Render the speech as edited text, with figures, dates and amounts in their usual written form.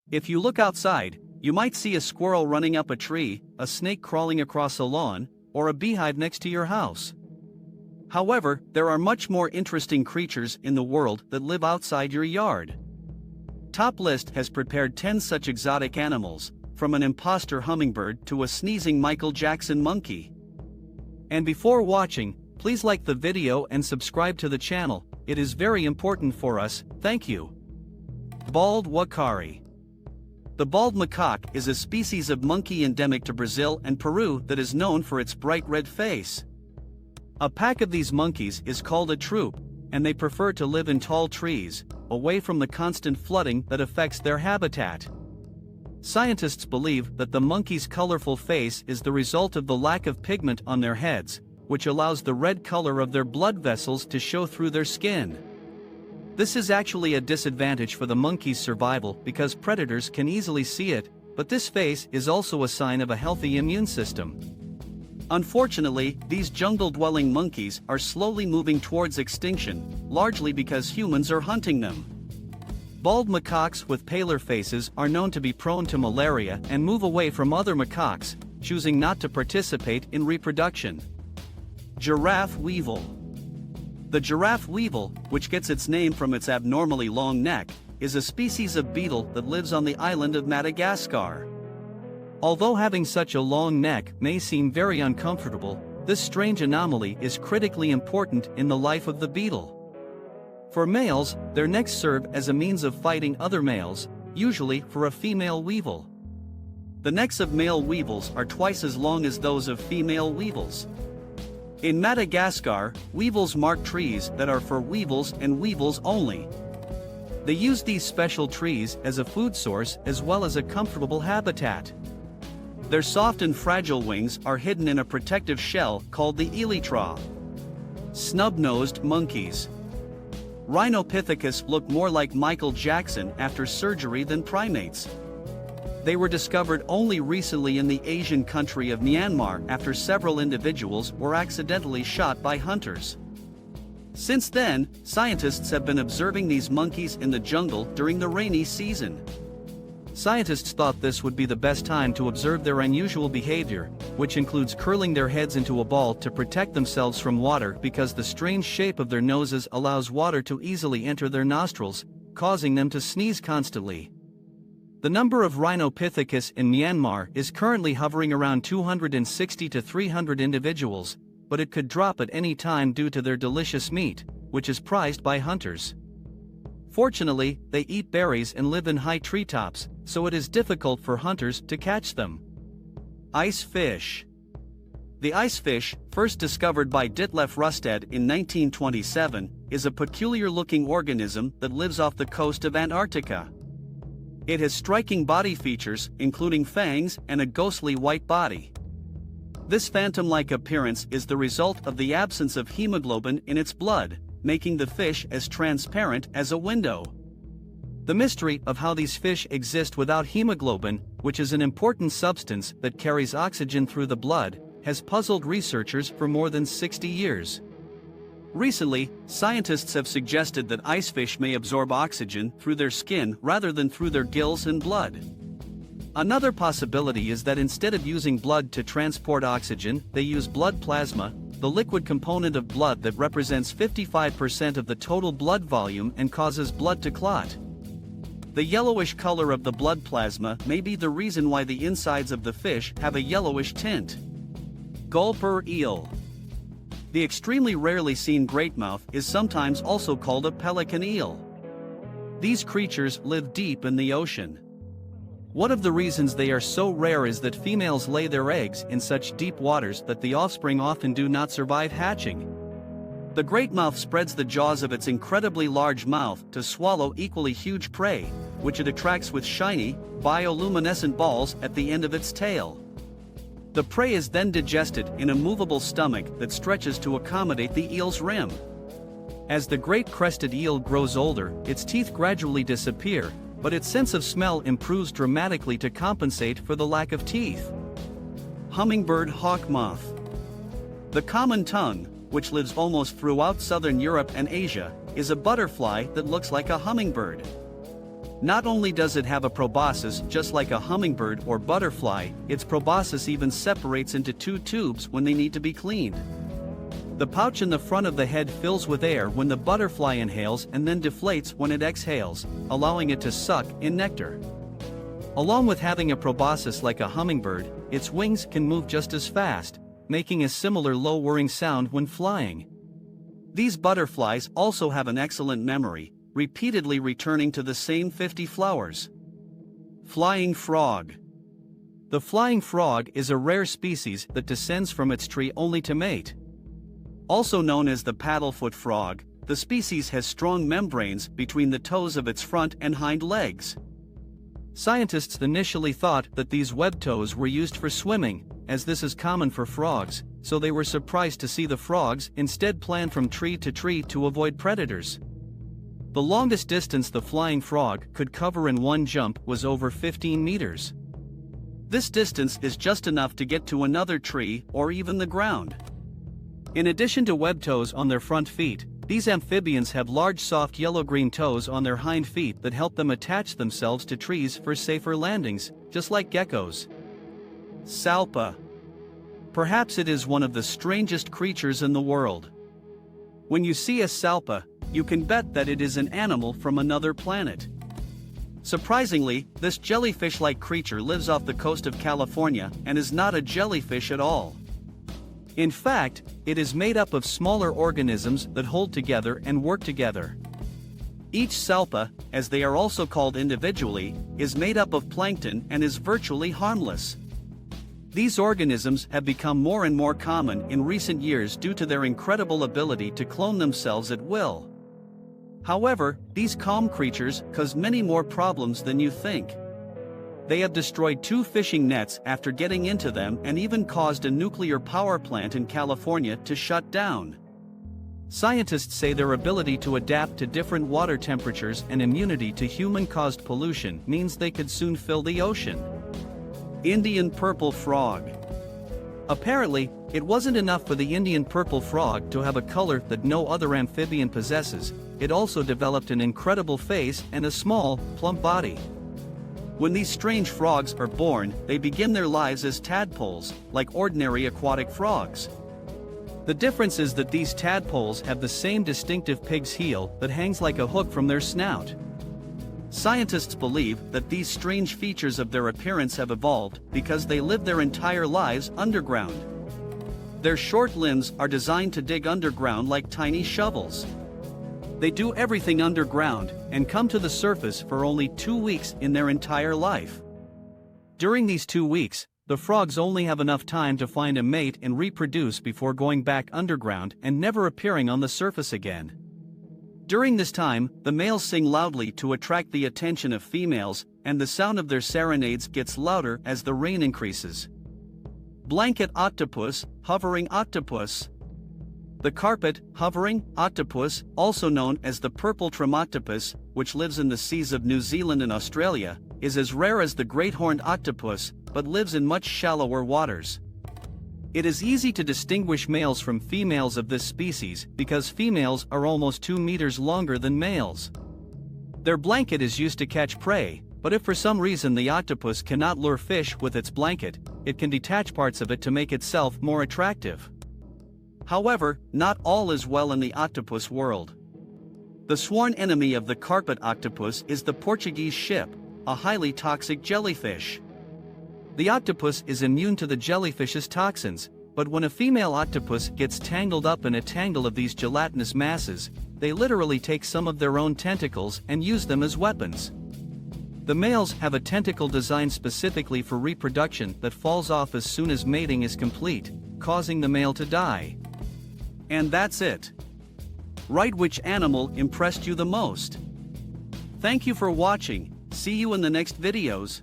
If you look outside, you might see a squirrel running up a tree, a snake crawling across a lawn, or a beehive next to your house. However, there are much more interesting creatures in the world that live outside your yard. Top List has prepared 10 such exotic animals, from an imposter hummingbird to a sneezing Michael Jackson monkey. And before watching, please like the video and subscribe to the channel, it is very important for us, thank you. Bald Wakari. The bald macaque is a species of monkey endemic to Brazil and Peru that is known for its bright red face. A pack of these monkeys is called a troop, and they prefer to live in tall trees, away from the constant flooding that affects their habitat. Scientists believe that the monkey's colorful face is the result of the lack of pigment on their heads, which allows the red color of their blood vessels to show through their skin. This is actually a disadvantage for the monkey's survival because predators can easily see it, but this face is also a sign of a healthy immune system. Unfortunately, these jungle-dwelling monkeys are slowly moving towards extinction, largely because humans are hunting them. Bald macaques with paler faces are known to be prone to malaria and move away from other macaques, choosing not to participate in reproduction. Giraffe weevil. The giraffe weevil, which gets its name from its abnormally long neck, is a species of beetle that lives on the island of Madagascar. Although having such a long neck may seem very uncomfortable, this strange anomaly is critically important in the life of the beetle. For males, their necks serve as a means of fighting other males, usually for a female weevil. The necks of male weevils are twice as long as those of female weevils. In Madagascar, weevils mark trees that are for weevils and weevils only. They use these special trees as a food source as well as a comfortable habitat. Their soft and fragile wings are hidden in a protective shell called the elytra. Snub-nosed monkeys. Rhinopithecus look more like Michael Jackson after surgery than primates. They were discovered only recently in the Asian country of Myanmar after several individuals were accidentally shot by hunters. Since then, scientists have been observing these monkeys in the jungle during the rainy season. Scientists thought this would be the best time to observe their unusual behavior, which includes curling their heads into a ball to protect themselves from water because the strange shape of their noses allows water to easily enter their nostrils, causing them to sneeze constantly. The number of Rhinopithecus in Myanmar is currently hovering around 260 to 300 individuals, but it could drop at any time due to their delicious meat, which is prized by hunters. Fortunately, they eat berries and live in high treetops, so it is difficult for hunters to catch them. Ice fish. The ice fish, first discovered by Ditlev Rusted in 1927, is a peculiar-looking organism that lives off the coast of Antarctica. It has striking body features, including fangs and a ghostly white body. This phantom-like appearance is the result of the absence of hemoglobin in its blood, making the fish as transparent as a window. The mystery of how these fish exist without hemoglobin, which is an important substance that carries oxygen through the blood, has puzzled researchers for more than 60 years. Recently, scientists have suggested that ice fish may absorb oxygen through their skin rather than through their gills and blood. Another possibility is that instead of using blood to transport oxygen, they use blood plasma, the liquid component of blood that represents 55% of the total blood volume and causes blood to clot. The yellowish color of the blood plasma may be the reason why the insides of the fish have a yellowish tint. Gulper eel. The extremely rarely seen greatmouth is sometimes also called a pelican eel. These creatures live deep in the ocean. One of the reasons they are so rare is that females lay their eggs in such deep waters that the offspring often do not survive hatching. The greatmouth spreads the jaws of its incredibly large mouth to swallow equally huge prey, which it attracts with shiny, bioluminescent balls at the end of its tail. The prey is then digested in a movable stomach that stretches to accommodate the eel's rim. As the great crested eel grows older, its teeth gradually disappear, but its sense of smell improves dramatically to compensate for the lack of teeth. Hummingbird hawk moth. The common tongue, which lives almost throughout southern Europe and Asia, is a butterfly that looks like a hummingbird. Not only does it have a proboscis just like a hummingbird or butterfly, its proboscis even separates into two tubes when they need to be cleaned. The pouch in the front of the head fills with air when the butterfly inhales and then deflates when it exhales, allowing it to suck in nectar. Along with having a proboscis like a hummingbird, its wings can move just as fast, making a similar low whirring sound when flying. These butterflies also have an excellent memory, repeatedly returning to the same 50 flowers. Flying frog. The flying frog is a rare species that descends from its tree only to mate. Also known as the paddlefoot frog, the species has strong membranes between the toes of its front and hind legs. Scientists initially thought that these webbed toes were used for swimming, as this is common for frogs, so they were surprised to see the frogs instead plan from tree to tree to avoid predators. The longest distance the flying frog could cover in one jump was over 15 meters. This distance is just enough to get to another tree or even the ground. In addition to webbed toes on their front feet, these amphibians have large soft yellow-green toes on their hind feet that help them attach themselves to trees for safer landings, just like geckos. Salpa. Perhaps it is one of the strangest creatures in the world. When you see a salpa, you can bet that it is an animal from another planet. Surprisingly, this jellyfish-like creature lives off the coast of California and is not a jellyfish at all. In fact, it is made up of smaller organisms that hold together and work together. Each salpa, as they are also called individually, is made up of plankton and is virtually harmless. These organisms have become more and more common in recent years due to their incredible ability to clone themselves at will. However, these calm creatures cause many more problems than you think. They have destroyed 2 fishing nets after getting into them and even caused a nuclear power plant in California to shut down. Scientists say their ability to adapt to different water temperatures and immunity to human-caused pollution means they could soon fill the ocean. Indian purple frog. Apparently, it wasn't enough for the Indian purple frog to have a color that no other amphibian possesses, it also developed an incredible face and a small, plump body. When these strange frogs are born, they begin their lives as tadpoles, like ordinary aquatic frogs. The difference is that these tadpoles have the same distinctive pig's heel that hangs like a hook from their snout. Scientists believe that these strange features of their appearance have evolved because they live their entire lives underground. Their short limbs are designed to dig underground like tiny shovels. They do everything underground and come to the surface for only 2 weeks in their entire life. During these 2 weeks, the frogs only have enough time to find a mate and reproduce before going back underground and never appearing on the surface again. During this time, the males sing loudly to attract the attention of females, and the sound of their serenades gets louder as the rain increases. Blanket octopus, hovering octopus. The carpet, hovering octopus, also known as the purple Octopus, which lives in the seas of New Zealand and Australia, is as rare as the great horned octopus, but lives in much shallower waters. It is easy to distinguish males from females of this species because females are almost 2 meters longer than males. Their blanket is used to catch prey, but if for some reason the octopus cannot lure fish with its blanket, it can detach parts of it to make itself more attractive. However, not all is well in the octopus world. The sworn enemy of the carpet octopus is the Portuguese ship, a highly toxic jellyfish. The octopus is immune to the jellyfish's toxins, but when a female octopus gets tangled up in a tangle of these gelatinous masses, they literally take some of their own tentacles and use them as weapons. The males have a tentacle designed specifically for reproduction that falls off as soon as mating is complete, causing the male to die. And that's it. Write which animal impressed you the most. Thank you for watching. See you in the next videos.